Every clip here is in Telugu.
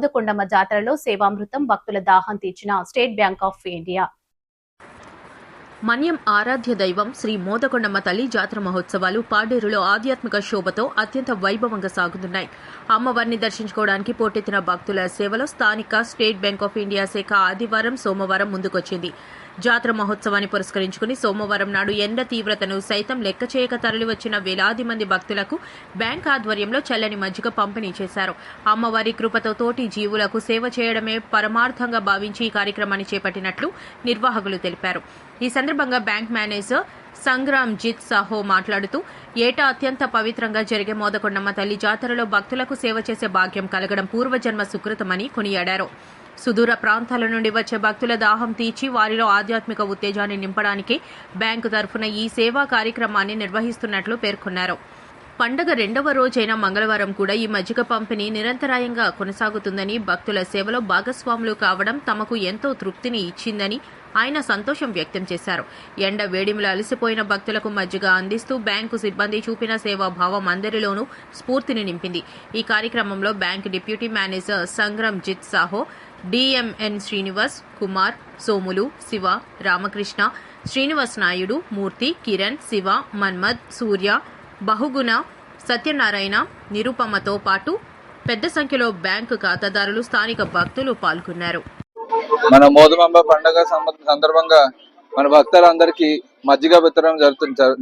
మోదకొండమ్మ జాతరలో సేవామృతం భక్తుల దాహం తీర్చిన స్టేట్ బ్యాంక్ ఆఫ్ ఇండియా. మన్యం ఆరాధ్య దైవం శ్రీ మోదకొండమ్మ తల్లి జాతర మహోత్సవాలు పాడేరులో ఆధ్యాత్మిక శోభతో అత్యంత వైభవంగా సాగుతున్నాయి. అమ్మవారిని దర్శించుకోవడానికి పోటెత్తిన భక్తుల సేవలో స్థానిక స్టేట్ బ్యాంక్ ఆఫ్ ఇండియా శాఖ ఆదివారం సోమవారం ముందుకొచ్చింది. జాతర మహోత్సవాన్ని పురస్కరించుకుని సోమవారం నాడు ఎండ తీవ్రతను సైతం లెక్క చేయక తరలివచ్చిన వేలాది మంది భక్తులకు బ్యాంక్ ఆధ్వర్యంలో చల్లని మజ్జిగ పంపిణీ చేశారు. అమ్మవారి కృపతో తోటి జీవులకు సేవ చేయడమే పరమార్థంగా భావించి ఈ కార్యక్రమాన్ని చేపట్టినట్లు నిర్వాహకులు తెలిపారు. ఈ సందర్భంగా బ్యాంక్ మేనేజర్ సంగ్రామ్ జిత్ సాహో మాట్లాడుతూ ఏటా అత్యంత పవిత్రంగా జరిగే మోదకొండమ్మ తల్లి జాతరలో భక్తులకు సేవ చేసే భాగ్యం కలగడం పూర్వజన్మ సుకృతమని కొనియాడారు. సుదూర ప్రాంతాల నుండి వచ్చే భక్తుల దాహం తీర్చి వారిలో ఆధ్యాత్మిక ఉత్తేజాన్ని నింపడానికి బ్యాంకు తరఫున ఈ సేవా కార్యక్రమాన్ని నిర్వహిస్తున్నట్లు పేర్కొన్నారు. పండగ రెండవ రోజైన మంగళవారం కూడా ఈ మజ్జిగ పంపిణీ నిరంతరాయంగా కొనసాగుతుందని, భక్తుల సేవలో భాగస్వాములు కావడం తమకు ఎంతో తృప్తిని ఇచ్చిందని ఆయన సంతోషం వ్యక్తం చేశారు. ఎండ వేడిమిలో అలసిపోయిన భక్తులకు మజ్జిగ అందిస్తూ బ్యాంకు సిబ్బంది చూపిన సేవాభావం అందరిలోనూ స్ఫూర్తిని నింపింది. ఈ కార్యక్రమంలో bank deputy manager Sangram Jit Sahoo, DMN Srinivas, Kumar, Somulu, Shiva, Ramakrishna, Srinivas Naidu, Murthy, Kiran, Shiva, Manmad, Surya, Bahuguna, Satyanarayana, నిరుపమతో పాటు పెద్ద సంఖ్యలో బ్యాంకు ఖాతాదారులు, స్థానిక భక్తులు పాల్గొన్నారు. మన మోదకొండమ్మ పండుగ సందర్భంగా మన భక్తులందరికీ మజ్జిగ వితరణ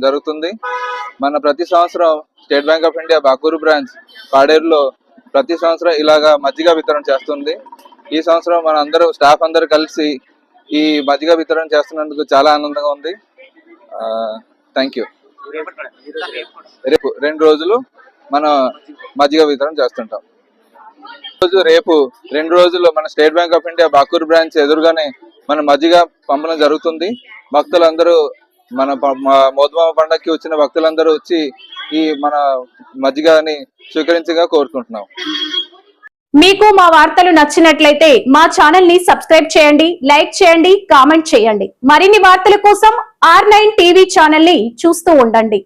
జరుగుతుంది. మన ప్రతి సంవత్సరం State Bank of India Bakuru branch పాడేరులో ప్రతి సంవత్సరం ఇలాగా మజ్జిగ వితరణ చేస్తుంది. ఈ సంవత్సరం మన అందరూ స్టాఫ్ అందరూ కలిసి ఈ మజ్జిగ వితరణ చేస్తున్నందుకు చాలా ఆనందంగా ఉంది. Thank you. రేపు 2 రోజులు మన మజ్జిగ వితరణ చేస్తుంటాం. రేపు 2 రోజులు మన state Bank of India Bakuru branch ఎదురుగానే మన మజ్జిగ పంపడం జరుగుతుంది. భక్తులందరూ మన మోదకొండమ్మ పండుగకి వచ్చిన భక్తులందరూ వచ్చి ఈ మన మజ్జిగని స్వీకరించగా కోరుకుంటున్నాం. మీకు మా వార్తలు నచ్చినట్లయితే మా ఛానల్ ని సబ్స్క్రైబ్ చేయండి, లైక్ చేయండి, కామెంట్ చేయండి. మరిన్ని వార్తల కోసం R9 టీవీ ఛానల్ ని చూస్తూ ఉండండి.